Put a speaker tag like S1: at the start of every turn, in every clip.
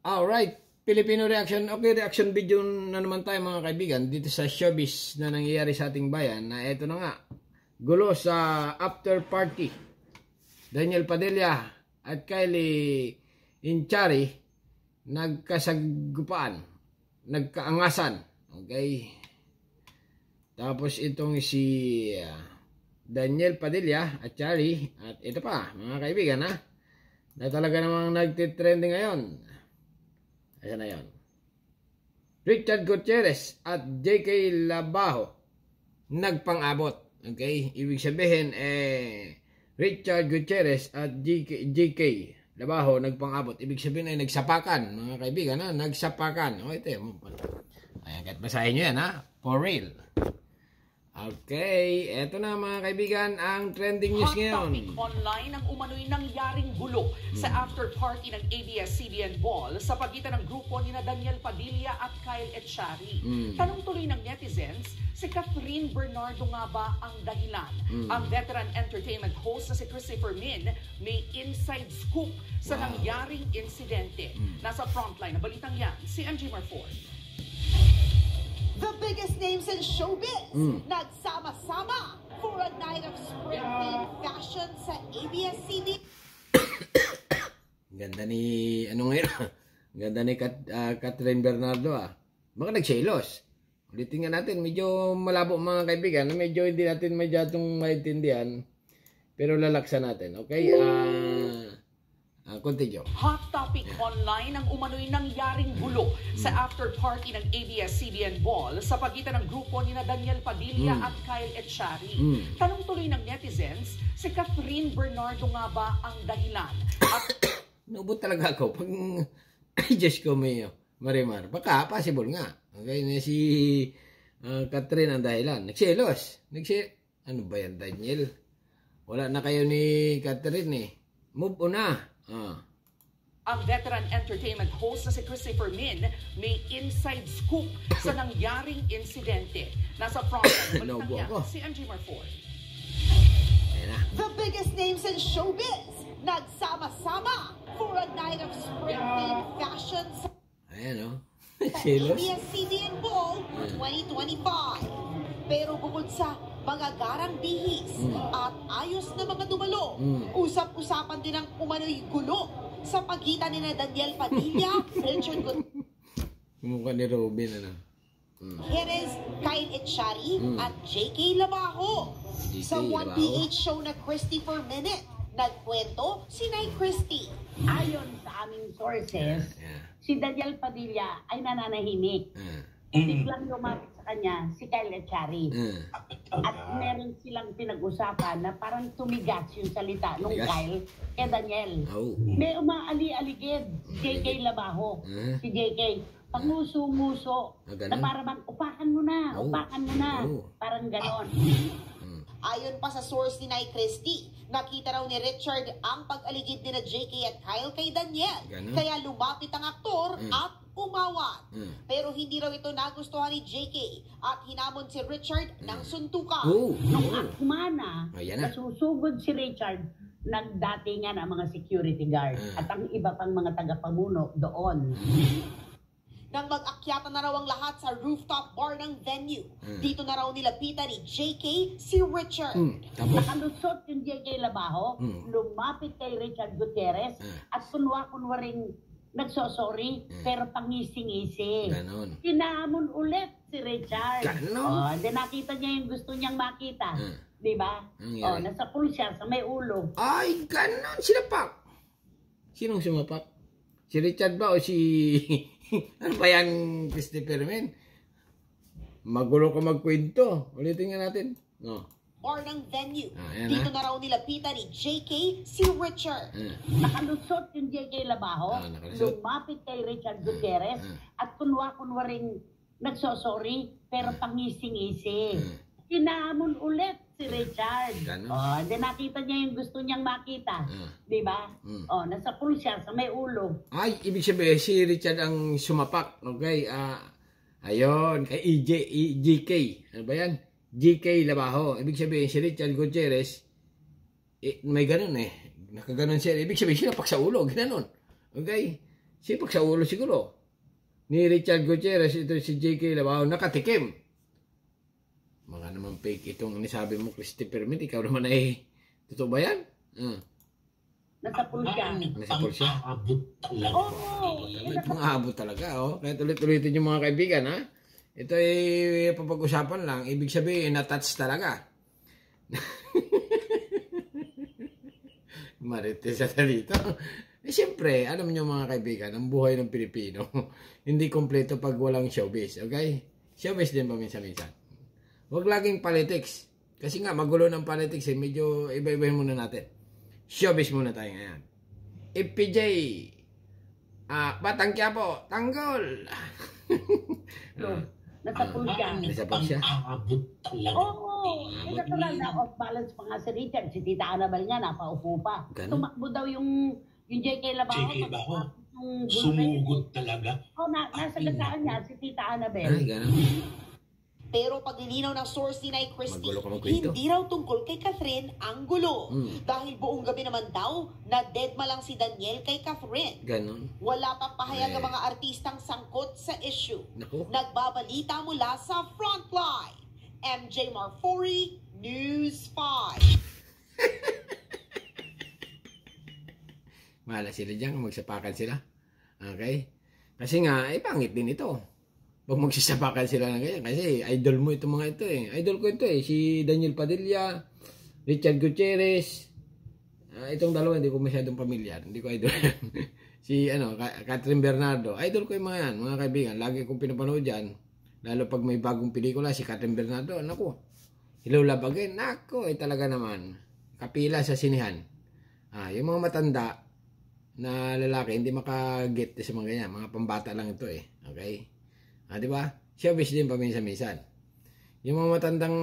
S1: Alright, Filipino reaction. Okay, reaction video na naman tayo mga kaibigan dito sa showbiz na nangyayari sa ating bayan. Na eto na nga, gulo sa after party. Daniel Padilla at Kylie Inchari nagkasagupaan, nagkaangasan. Okay. Tapos itong si Daniel Padilla at Chari at ito pa mga kaibigan na talaga namang nagtitrending ngayon. Ayan na yun. Richard Gutierrez at JK Labajo nagpang-abot. Okay? Ibig sabihin, Richard Gutierrez at JK Labajo nagpang-abot. Ibig sabihin ay nagsapakan. Mga kaibigan, nagsapakan. O, ito yun. Ayan, kahit basahin nyo yan, For real. Okay, eto na mga kaibigan ang trending news ngayon.
S2: Hot topic online ang umano'y nangyaring gulo sa after party ng ABS-CBN Ball sa pagitan ng grupo ni Daniel Padilla at Kyle Echari. Tanong tuloy ng netizens, si Catherine Bernardo nga ba ang dahilan? Ang veteran entertainment host na si Christopher Min may inside scoop sa nangyaring insidente. Nasa frontline na balitang yan, si MJ Marford.
S3: The biggest names in showbiz nagsama-sama for a night of spring-themed fashion sa ABS-CBN.
S1: Ganda ni Ganda ni Catherine Bernardo Baka nagselos. Ulitin nga natin, medyo malabo mga kaibigan, medyo hindi natin masyadong maintindihan. Pero lalaksan natin, okay? Continue.
S2: Hot topic online ang umano'y nangyaring gulo sa after party ng ABS-CBN Ball sa pagitan ng grupo ni Daniel Padilla at Kyle Echari. Tanong tuloy ng netizens, si Catherine Bernardo nga ba ang dahilan?
S1: Nubot talaga ako pag Diyos ko Marimar. Baka possible nga. Okay, si Catherine ang dahilan. Nagselos. Ano ba yan, Daniel? Wala na kayo ni Catherine Move on na.
S2: Ang veteran entertainment host na si Christopher Min may inside scoop sa nangyaring insidente. Nasa frontline na balitang yan, si MJ Marford.
S3: The biggest names in showbiz nagsama-sama for a night of spring-themed fashion sa ABS-CBN Ball 2025. Pero bukod sa mga garang bihis at ayos na mga dumalo, usap-usapan din ang umano'y gulo sa pagitan ni Daniel Padilla, Richard Gutierrez,
S1: mukha ni Robin,
S3: Kyle Echari at JK Labajo. Sa 1PH show na Christy per Minute, nagkwento si Nay Christy.
S4: Ayon sa aming sources, si Daniel Padilla ay nananahimik. Biglang lumapit sa kanya si Kyle Echari. At meron silang pinag-usapan na parang tumigas yung salita nung Kyle kay Daniel. May umaali-aligid si JK Labajo. Si JK, panguso-nguso. Na parang upakan mo na. Parang ganon.
S3: Ayon pa sa source ni Nay Christy, nakita raw ni Richard ang pag-aligid ni JK at Kyle kay Daniel. Kaya lumapit ang aktor at umawat. Pero hindi raw ito nagustuhan ni JK at hinamon si Richard ng suntukan.
S4: Nung humana, nasusugod si Richard, nagdatingan ang mga security guard at ang iba pang mga tagapamuno doon.
S3: Nang mag-akyata na raw ang lahat sa rooftop bar ng venue, dito na raw nilapitan ni JK si Richard.
S4: Nakalusot yung JK Labajo, lumapit kay Richard Gutierrez at kunwa-kunwaring nagsosorry pero pangisi-ngisi. Tinamon ulit si Richard. Then nakita niya yung gusto niyang makita. Diba? Nasa pulsya sa may ulo.
S1: Ay, ganon. Sinapak. Sinong sumapak? Si Richard ba o si... ano ba yan, Christopher Min? Magulo ka magkwento. Ulitin nga natin.
S3: Or ng venue. Dito na raw nilapitan ni JK si Richard.
S4: Nakalusot yung JK Labajo, lumapit kay Richard Gutierrez at kunwa-kunwaring nagsosorry pero pangisi-ngisi. Tinamon ulit si Richard. Then nakita niya yung gusto niyang makita. Diba? Nasa pulsya sa may ulo.
S1: Ay, ibig sabihin si Richard ang sumapak. Okay? Ayun, kay GK. Ano ba yan? GK Labajo. Ibig sabihin si Richard Gutierrez, may ganun Nakaganon siya. Ibig sabihin sinapak sa ulo. Ganoon. Okay? Sipag sa ulo siguro. Ni Richard Gutierrez, ito si JK Labao, nakatikim. Mga naman fake itong nisabi mo, Christopher Mint, ikaw naman ay, totoo ba yan?
S4: Nasa pulsya.
S1: Nasa pulsya?
S4: Oo.
S1: Pang-aabot talaga, oh. Kaya ulit-ulitin yung mga kaibigan, ha? Ito ay papag-usapan lang. Ibig sabihin, na-touch talaga. Marites sa dito. Eh, siyempre, alam niyo mga kaibigan, ang buhay ng Pilipino, hindi kompleto pag walang showbiz, okay? Showbiz din paminsan-minsan. Huwag laging politics. Kasi nga, magulo ng politics, medyo iba-ibahin muna natin. Showbiz muna tayo ngayon. FPJ, Batang Quiapo, tanggol!
S4: Nasa pulsya.
S1: Nasa pulsya?
S4: Oo. Natural na off-balance pa nga si Richard. Si Tita Annabel nga, napaupo pa. Tumakbo daw yung JK Labao.
S5: Sumugod talaga.
S4: Nasa gasaan niya si Tita Annabel.
S1: Ay, gano'n.
S3: Pero paglilinaw ng source ni Nay Christie, hindi raw tungkol kay Catherine ang gulo. Dahil buong gabi naman daw, na-deadma lang si Daniel kay Catherine.
S1: Ganon.
S3: Wala pang pahayag ang mga artistang sangkot sa issue.
S1: Naku.
S3: Nagbabalita mula sa Frontline. MJ Marfori, News 5.
S1: Mahala sila dyan, magsapakan sila. Okay? Kasi nga, pangit din ito. Huwag magsisapakan sila ng ganyan. Kasi idol mo itong mga ito eh. Idol ko ito eh. Si Daniel Padilla, Richard Gutierrez. Itong dalawa, hindi ko masyadong pamilyar. Hindi ko idol. Si Catherine Bernardo. Idol ko yung mga yan, mga kaibigan. Lagi kong pinapanood yan. Lalo pag may bagong pelikula, si Catherine Bernardo. Naku. Hello Love Again. Naku, talaga naman. Kapila sa sinihan. Yung mga matanda na lalaki, hindi makaget sa mga ganyan. Mga pambata lang ito eh. Okay? Di ba? Showbiz din paminsan-minsan. Yung mga matandang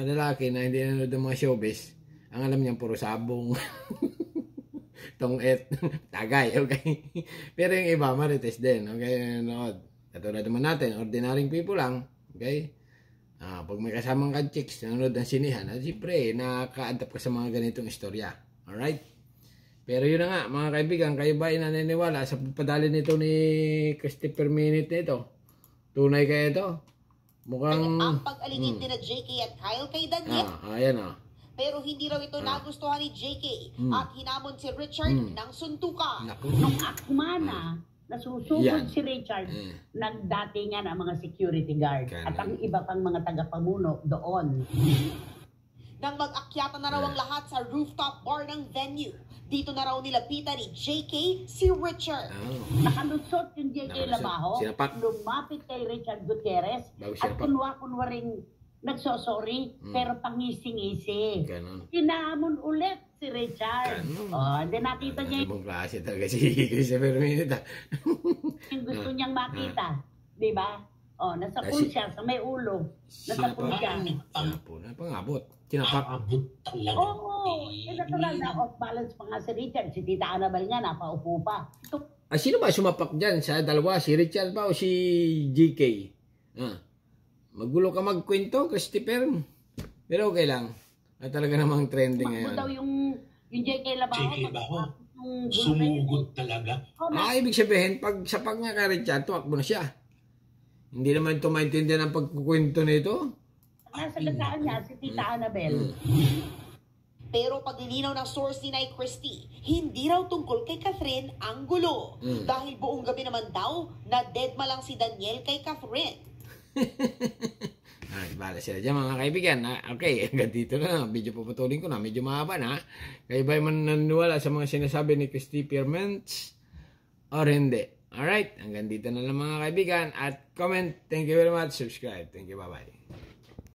S1: lalaki na hindi nanonood ng mga showbiz, ang alam niyan puro sabong, tong-et, tagay, okay? Pero yung iba, marites din, okay? Nanonood. Katulad naman natin, ordinaryong people lang, okay? Pag may kasamang ka-chicks, nanonood ng sinihan, siyempre, nakaka-adapt ka sa mga ganitong istorya. Alright? Pero yun na nga, mga kaibigan, kayo ba naniniwala sa pagpadali nito ni Christopher Minute nito? Tunay kayo ito? Mukhang...
S3: Ang pag-aligid din na JK at Kyle kay Daniel.
S1: Ayan
S3: Pero hindi raw ito nagustuhan ni JK at hinamon si Richard ng suntukan.
S4: Nung akmana, nasusugod si Richard, nagdatingan ang mga security guard at ang iba pang mga tagapamuno doon.
S3: Nang mag-akyatan na raw ang lahat sa rooftop bar ng venue, dito na raw nilapitan ni JK si Richard.
S4: Nakalusot yung JK Labao, lumapit kay Richard Gutierrez, at kunwa ring nagsosorry, pero pangisi-ngisi. Hinahamon ulit si Richard. Hindi nakita niya
S1: ibang klase talaga si Christopher Minute.
S4: Yung gusto niyang makita, di ba? Nasa pulsya, sa may ulo. Nasa pulsya.
S1: Pangabot. Sinapak.
S4: Oo. Natural na off-balance pa nga si Richard. Si Tita Annabel nga, napaupo pa.
S1: Sino ba sumapak dyan sa dalawa? Si Richard ba o si JK? Magulo ka magkwento, Christopher. Pero okay lang. Talaga namang trending ngayon.
S4: Daw yung JK Labao.
S5: Sumugod talaga.
S1: Ibig sabihin, pag sapak nga ka Richard, tumakbo na siya. Hindi naman ito maintindihan ang pagkukwento nito.
S4: Nasa gasaan niya si Tita Annabel.
S3: Pero paglilinaw ng source ni Nay Christie, hindi raw tungkol kay Catherine ang gulo. Dahil buong gabi naman daw, na-deadma lang si Daniel kay Catherine.
S1: Bala sila dyan mga kaibigan. Okay, hanggang dito na. Medyo puputulin ko na. Medyo mahaba na. Kayo ba'y mananiwala sa mga sinasabi ni Christopher Minute or hindi? Alright, hanggang dito na lang mga kaibigan. At comment. Thank you very much. Subscribe. Thank you. Bye-bye.